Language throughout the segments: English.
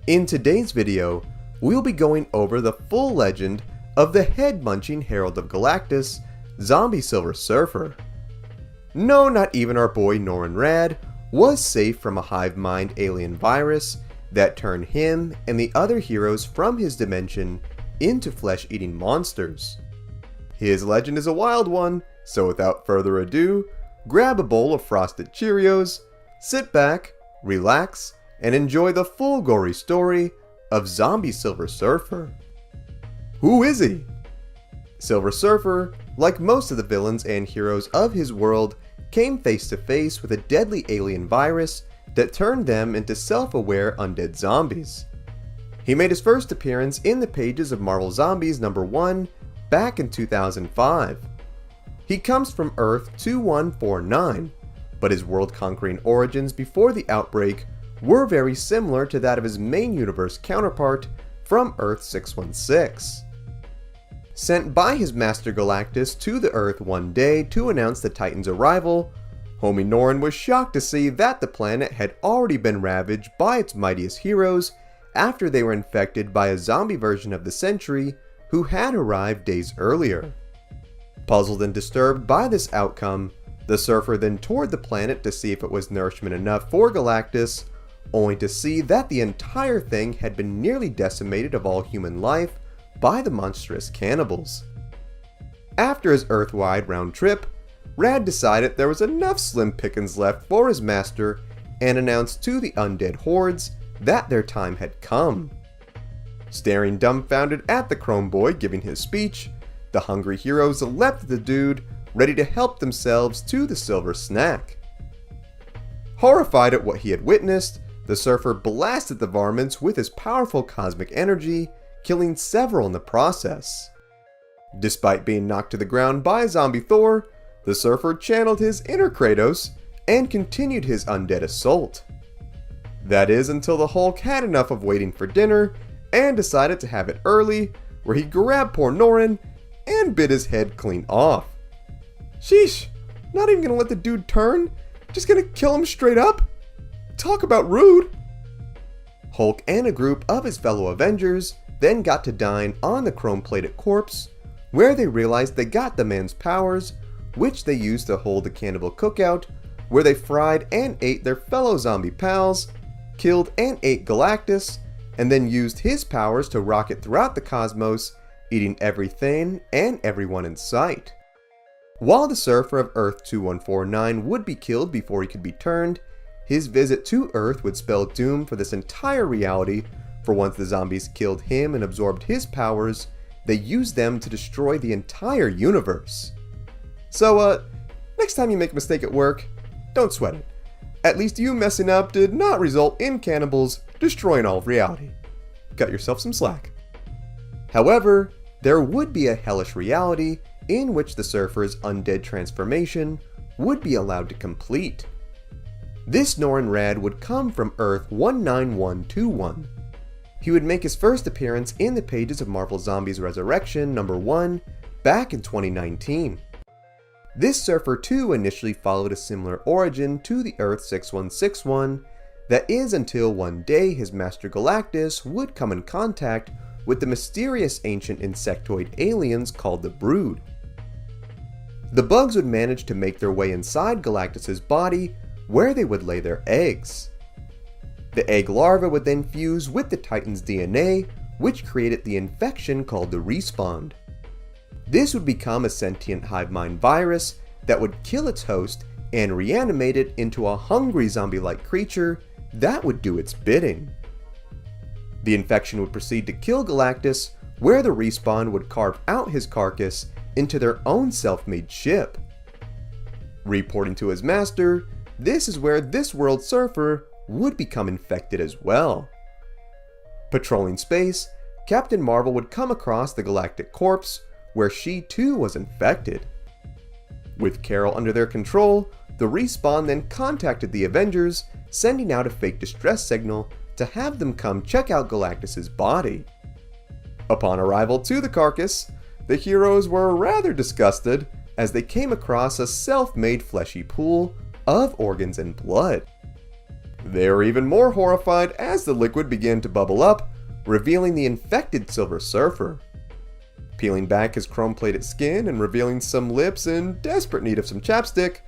In today's video, we'll be going over the full legend of the head-munching Herald of Galactus, Zombie Silver Surfer. No, not even our boy Norrin Radd was safe from a hive mind alien virus that turned him and the other heroes from his dimension into flesh-eating monsters. His legend is a wild one, so without further ado, grab a bowl of frosted Cheerios, sit back, relax, and enjoy the full gory story of Zombie Silver Surfer. Who is he? Silver Surfer, like most of the villains and heroes of his world, came face to face with a deadly alien virus that turned them into self-aware undead zombies. He made his first appearance in the pages of Marvel Zombies #1 back in 2005. He comes from Earth 2149, but his world-conquering origins before the outbreak were very similar to that of his main universe counterpart from Earth 616. Sent by his master Galactus to the Earth one day to announce the Titan's arrival, homie Norrin was shocked to see that the planet had already been ravaged by its mightiest heroes after they were infected by a zombie version of the Sentry who had arrived days earlier. Puzzled and disturbed by this outcome, the Surfer then toured the planet to see if it was nourishment enough for Galactus, only to see that the entire thing had been nearly decimated of all human life by the monstrous cannibals. After his Earth-wide round trip, Radd decided there was enough slim pickings left for his master and announced to the undead hordes that their time had come. Staring dumbfounded at the Chrome Boy giving his speech, the hungry heroes leapt at the dude, ready to help themselves to the silver snack. Horrified at what he had witnessed, the Surfer blasted the varmints with his powerful cosmic energy, killing several in the process. Despite being knocked to the ground by Zombie Thor, the Surfer channeled his inner Kratos and continued his undead assault. That is until the Hulk had enough of waiting for dinner and decided to have it early, where he grabbed poor Norrin and bit his head clean off. Sheesh, not even gonna let the dude turn? Just gonna kill him straight up? Talk about rude! Hulk and a group of his fellow Avengers then got to dine on the chrome-plated corpse, where they realized they got the man's powers, which they used to hold the cannibal cookout, where they fried and ate their fellow zombie pals, killed and ate Galactus, and then used his powers to rocket throughout the cosmos, eating everything and everyone in sight. While the Surfer of Earth 2149 would be killed before he could be turned, his visit to Earth would spell doom for this entire reality, for once the zombies killed him and absorbed his powers, they used them to destroy the entire universe. So, next time you make a mistake at work, don't sweat it. At least you messing up did not result in cannibals destroying all of reality. Cut yourself some slack. However, there would be a hellish reality in which the Surfer's undead transformation would be allowed to complete. This Norrin Radd would come from Earth 19121. He would make his first appearance in the pages of Marvel Zombies Resurrection #1 back in 2019. This Surfer too initially followed a similar origin to the Earth 6161, that is until one day his master Galactus would come in contact with the mysterious ancient insectoid aliens called the Brood. The bugs would manage to make their way inside Galactus's body, where they would lay their eggs. The egg larva would then fuse with the Titan's DNA, which created the infection called the Respawn. This would become a sentient hive mind virus that would kill its host and reanimate it into a hungry zombie-like creature that would do its bidding. The infection would proceed to kill Galactus, where the Respawn would carve out his carcass into their own self-made ship. Reporting to his master, this is where this world Surfer would become infected as well. Patrolling space, Captain Marvel would come across the galactic corpse, where she too was infected. With Carol under their control, the Respawn then contacted the Avengers, sending out a fake distress signal to have them come check out Galactus's body. Upon arrival to the carcass, the heroes were rather disgusted as they came across a self-made fleshy pool of organs and blood. They were even more horrified as the liquid began to bubble up, revealing the infected Silver Surfer. Peeling back his chrome-plated skin and revealing some lips in desperate need of some chapstick,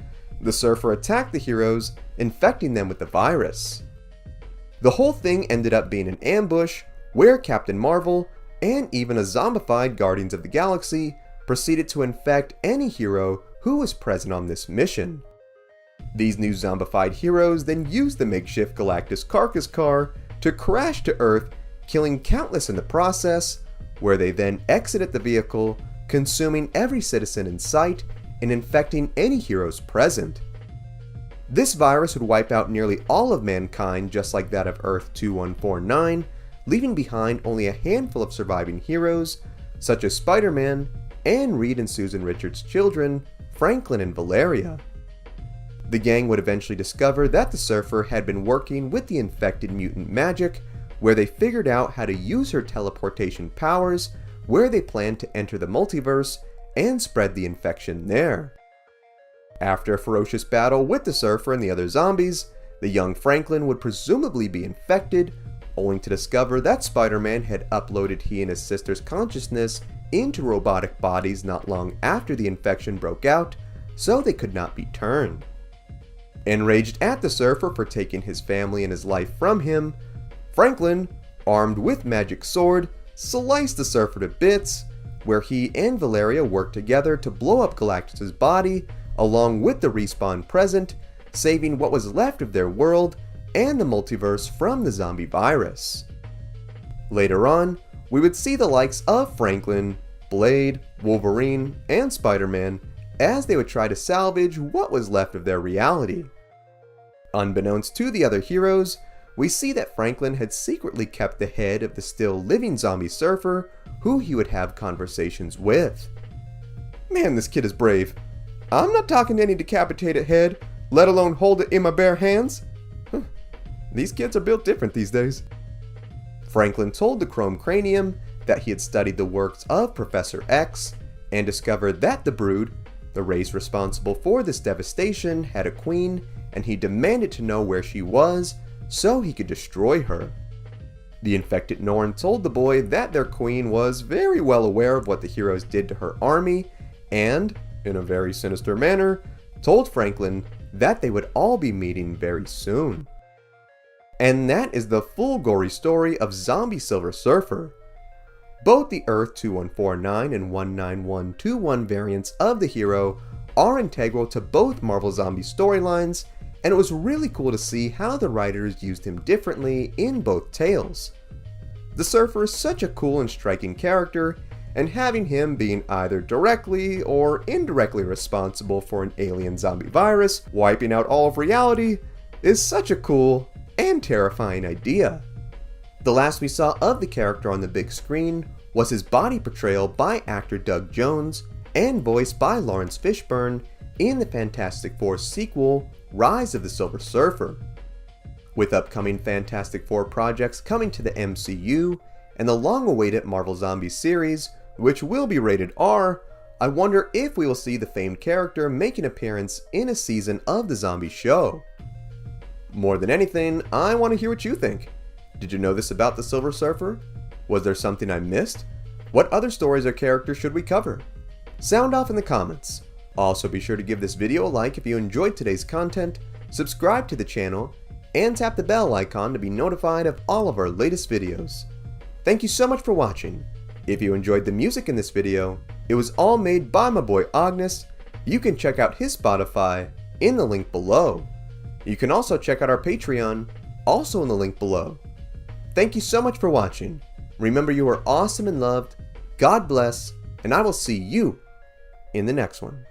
the Surfer attacked the heroes, infecting them with the virus. The whole thing ended up being an ambush where Captain Marvel and even a zombified Guardians of the Galaxy proceeded to infect any hero who was present on this mission. These new zombified heroes then used the makeshift Galactus carcass car to crash to Earth, killing countless in the process, where they then exited the vehicle, consuming every citizen in sight and infecting any heroes present. This virus would wipe out nearly all of mankind, just like that of Earth 2149, leaving behind only a handful of surviving heroes, such as Spider-Man and Reed and Susan Richards' children, Franklin and Valeria. The gang would eventually discover that the Surfer had been working with the infected mutant Magic, where they figured out how to use her teleportation powers, where they planned to enter the multiverse and spread the infection there. After a ferocious battle with the Surfer and the other zombies, the young Franklin would presumably be infected, only to discover that Spider-Man had uploaded he and his sister's consciousness into robotic bodies not long after the infection broke out, so they could not be turned. Enraged at the Surfer for taking his family and his life from him, Franklin, armed with Magic's sword, sliced the Surfer to bits, where he and Valeria worked together to blow up Galactus' body along with the Respawn present, saving what was left of their world and the multiverse from the zombie virus. Later on, we would see the likes of Franklin, Blade, Wolverine, and Spider-Man as they would try to salvage what was left of their reality. Unbeknownst to the other heroes, we see that Franklin had secretly kept the head of the still living zombie Surfer, who he would have conversations with. Man, this kid is brave. I'm not talking to any decapitated head, let alone hold it in my bare hands. These kids are built different these days. Franklin told the Chrome Cranium that he had studied the works of Professor X and discovered that the Brood, the race responsible for this devastation, had a queen, and he demanded to know where she was so he could destroy her. The infected Norn told the boy that their queen was very well aware of what the heroes did to her army and, in a very sinister manner, told Franklin that they would all be meeting very soon. And that is the full gory story of Zombie Silver Surfer. Both the Earth 2149 and 19121 variants of the hero are integral to both Marvel Zombie storylines, and it was really cool to see how the writers used him differently in both tales. The Surfer is such a cool and striking character, and having him being either directly or indirectly responsible for an alien zombie virus wiping out all of reality is such a cool and terrifying idea. The last we saw of the character on the big screen was his body portrayal by actor Doug Jones and voiced by Lawrence Fishburne in the Fantastic Four sequel, Rise of the Silver Surfer. With upcoming Fantastic Four projects coming to the MCU and the long-awaited Marvel Zombies series, which will be rated R, I wonder if we will see the famed character make an appearance in a season of the zombie show. More than anything, I want to hear what you think. Did you know this about the Silver Surfer? Was there something I missed? What other stories or characters should we cover? Sound off in the comments. Also be sure to give this video a like if you enjoyed today's content, subscribe to the channel, and tap the bell icon to be notified of all of our latest videos. Thank you so much for watching. If you enjoyed the music in this video, it was all made by my boy Ognihs. You can check out his Spotify in the link below. You can also check out our Patreon, also in the link below. Thank you so much for watching. Remember, you are awesome and loved. God bless, and I will see you in the next one.